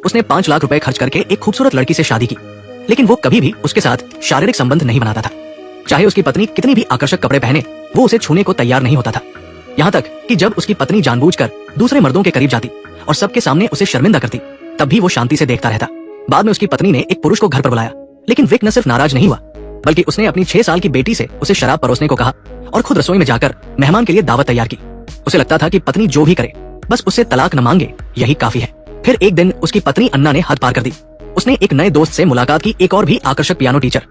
उसने 5 लाख रुपए खर्च करके एक खूबसूरत लड़की से शादी की, लेकिन वो कभी भी उसके साथ शारीरिक संबंध नहीं बनाता था। चाहे उसकी पत्नी कितनी भी आकर्षक कपड़े पहने, वो उसे छूने को तैयार नहीं होता था। यहाँ तक कि जब उसकी पत्नी जानबूझकर दूसरे मर्दों के करीब जाती और सबके सामने उसे शर्मिंदा करती, तब भी वो शांति से देखता रहता। बाद में उसकी पत्नी ने एक पुरुष को घर पर बुलाया, लेकिन विक न सिर्फ नाराज नहीं हुआ, बल्कि उसने अपनी 6 साल की बेटी से उसे शराब परोसने को कहा और खुद रसोई में जाकर मेहमान के लिए दावत तैयार की। उसे लगता था कि पत्नी जो भी करे, बस उससे तलाक न मांगे, यही काफी है। फिर एक दिन उसकी पत्नी अन्ना ने हद पार कर दी। उसने एक नए दोस्त से मुलाकात की, एक और भी आकर्षक पियानो टीचर।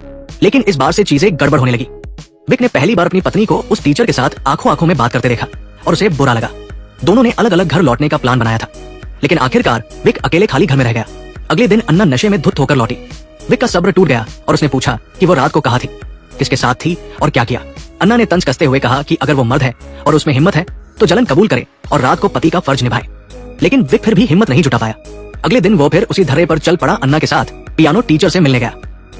लेकिन इस बार से चीजें गड़बड़ होने लगी। विक ने पहली बार अपनी पत्नी को उस टीचर के साथ आंखों आंखों में बात करते देखा और उसे बुरा लगा। दोनों ने अलग अलग घर लौटने का प्लान बनाया था, लेकिन आखिरकार विक अकेले खाली घर में रह गया। अगले दिन अन्ना नशे में धुत होकर लौटी। विक का सब्र टूट गया और उसने पूछा कि वो रात को कहाँ थी, किसके साथ थी और क्या किया। अन्ना ने तंज कसते हुए कहा कि अगर वो मर्द है और उसमें हिम्मत है तो जलन कबूल करे और रात को पति का फर्ज निभाए। लेकिन विक फिर भी हिम्मत नहीं जुटा पाया। अगले दिन वो फिर उसी धर्रे पर चल पड़ा। अन्ना के साथ पियानो टीचर से मिलने गया।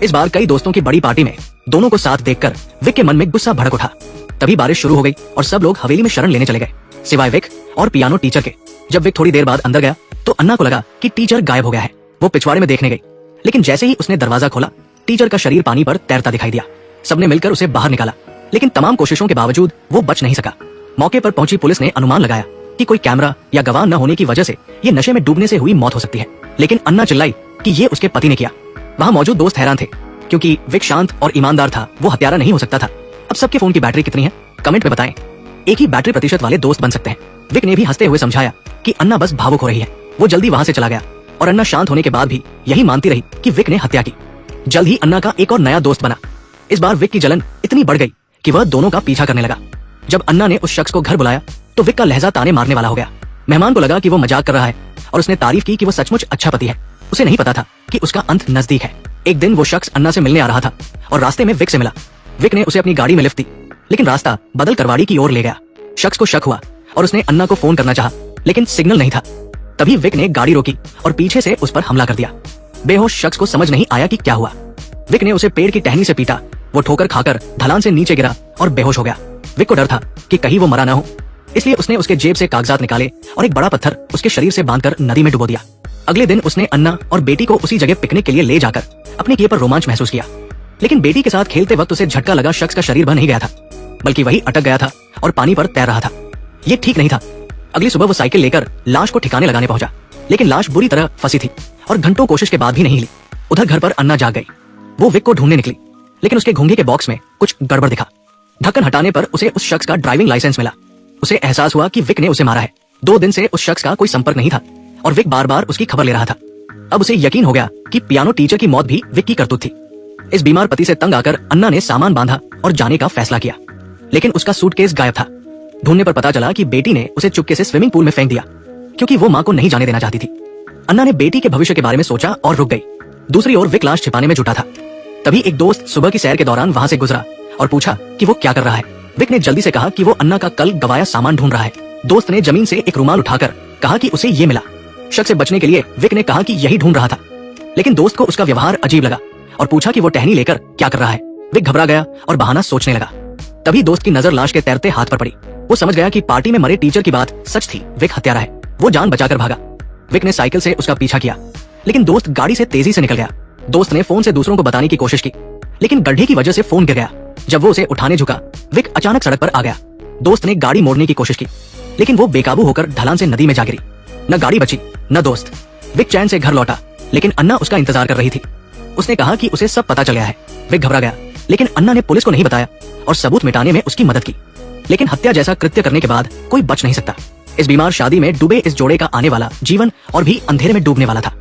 इस बार कई दोस्तों की बड़ी पार्टी में दोनों को साथ देखकर विक के मन में गुस्सा भड़क उठा। तभी बारिश शुरू हो गई और सब लोग हवेली में शरण लेने चले गए, सिवाय विक और पियानो टीचर के। जब विक थोड़ी देर बाद अंदर गया तो अन्ना को लगा कि टीचर गायब हो गया है। वो पिछवाड़े में देखने गई, लेकिन जैसे ही उसने दरवाजा खोला, टीचर का शरीर पानी पर तैरता दिखाई दिया। सबने मिलकर उसे बाहर निकाला, लेकिन तमाम कोशिशों के बावजूद वो बच नहीं सका। मौके पर पहुंची पुलिस ने अनुमान लगाया कि कोई कैमरा या गवाह न होने की वजह से ये नशे में डूबने से हुई मौत हो सकती है। लेकिन अन्ना चिल्लाई कि ये उसके पति ने किया। वहाँ मौजूद दोस्त हैरान थे, क्योंकि विक शांत और ईमानदार था, वो हत्यारा नहीं हो सकता था। अब सबके फोन की बैटरी कितनी है, कमेंट में बताएं। एक ही बैटरी प्रतिशत वाले दोस्त बन सकते हैं। विक ने भी हंसते हुए समझाया कि अन्ना बस भावुक हो रही है। वो जल्दी वहाँ से चला गया और अन्ना शांत होने के बाद भी यही मानती रही कि विक ने हत्या की। जल्द ही अन्ना का एक और नया दोस्त बना। इस बार विक की जलन इतनी बढ़ गई कि वह दोनों का पीछा करने लगा। जब अन्ना ने उस शख्स को घर बुलाया तो विक का लहजा ताने मारने वाला हो गया। मेहमान को लगा कि वो मजाक कर रहा है और उसने तारीफ की कि वो सचमुच अच्छा पति है। उसे नहीं पता था कि उसका अंत नजदीक है। एक दिन वो शख्स अन्ना से मिलने आ रहा था और रास्ते में विक से मिला। विक ने उसे अपनी गाड़ी में लिफ्ट दी, लेकिन रास्ता बदल करवाड़ी की ओर ले गया। शख्स को शक हुआ और उसने अन्ना को फोन करना चाहा, लेकिन सिग्नल नहीं था। तभी विक ने गाड़ी रोकी और पीछे से उस पर हमला कर दिया। बेहोश शख्स को समझ नहीं आया कि क्या हुआ। विक ने उसे पेड़ की टहनी से पीटा। वो ठोकर खाकर ढलान से नीचे गिरा और बेहोश हो गया। विक को डर था कि कहीं वो मरा ना हो, इसलिए उसने उसके जेब से कागजात निकाले और एक बड़ा पत्थर उसके शरीर से बांधकर नदी में डुबो दिया। अगले दिन उसने अन्ना और बेटी को उसी जगह पिकनिक के लिए ले जाकर अपने किए पर रोमांच महसूस किया। लेकिन बेटी के साथ खेलते वक्त उसे झटका लगा। शख्स का शरीर बह नहीं गया था, बल्कि वही अटक गया था और पानी पर तैर रहा था। ये ठीक नहीं था। अगली सुबह वो साइकिल लेकर लाश को ठिकाने लगाने पहुंचा, लेकिन लाश बुरी तरह फंसी थी और घंटों कोशिश के बाद भी नहीं हिली। उधर घर पर अन्ना जाग गई। वो विक को ढूंढने निकली, लेकिन उसके घोंघे के बॉक्स में कुछ गड़बड़ दिखा। ढक्कन हटाने पर उसे उस शख्स का ड्राइविंग लाइसेंस मिला। उसे एहसास हुआ कि विक ने उसे मारा है। 2 दिन से उस शख्स का कोई संपर्क नहीं था और विक बार बार उसकी खबर ले रहा था। अब उसे यकीन हो गया कि पियानो टीचर की मौत भी विक की करतूत थी। इस बीमार पति से तंग आकर अन्ना ने सामान बांधा और जाने का फैसला किया, लेकिन उसका सूटकेस गायब था। ढूंढने पर पता चला कि बेटी ने उसे चुपके से स्विमिंग पूल में फेंक दिया, क्योंकि वो मां को नहीं जाने देना चाहती थी। अन्ना ने बेटी के भविष्य के बारे में सोचा और रुक गई। दूसरी ओर विक लाश छिपाने में जुटा था। तभी एक दोस्त सुबह की सैर के दौरान वहां से गुजरा और पूछा कि वो क्या कर रहा है। विक ने जल्दी से कहा कि वो अन्ना का कल गवाया सामान ढूंढ रहा है। दोस्त ने जमीन से एक रुमाल उठाकर कहा कि उसे ये मिला। शक से बचने के लिए विक ने कहा कि यही ढूंढ रहा था, लेकिन दोस्त को उसका व्यवहार अजीब लगा और पूछा कि वो टहनी लेकर क्या कर रहा है। विक घबरा गया और बहाना सोचने लगा। तभी दोस्त की नजर लाश के तैरते हाथ पर पड़ी। वो समझ गया कि पार्टी में मरे टीचर की बात सच थी, विक हत्यारा है। वो जान बचाकर भागा। विक ने साइकिल से उसका पीछा किया, लेकिन दोस्त गाड़ी से तेजी से निकल गया। दोस्त ने फोन से दूसरों को बताने की कोशिश की, लेकिन गड्ढे की वजह से फोन गिर गया। जब वो उसे उठाने झुका, विक अचानक सड़क पर आ गया। दोस्त ने गाड़ी मोड़ने की कोशिश की, लेकिन वो बेकाबू होकर ढलान से नदी में जा गिरी। न गाड़ी बची न दोस्त। विक चैन से घर लौटा, लेकिन अन्ना उसका इंतजार कर रही थी। उसने कहा कि उसे सब पता चल गया है। विक घबरा गया, लेकिन अन्ना ने पुलिस को नहीं बताया और सबूत मिटाने में उसकी मदद की। लेकिन हत्या जैसा कृत्य करने के बाद कोई बच नहीं सकता। इस बीमार शादी में डूबे इस जोड़े का आने वाला जीवन और भी अंधेरे में डूबने वाला था।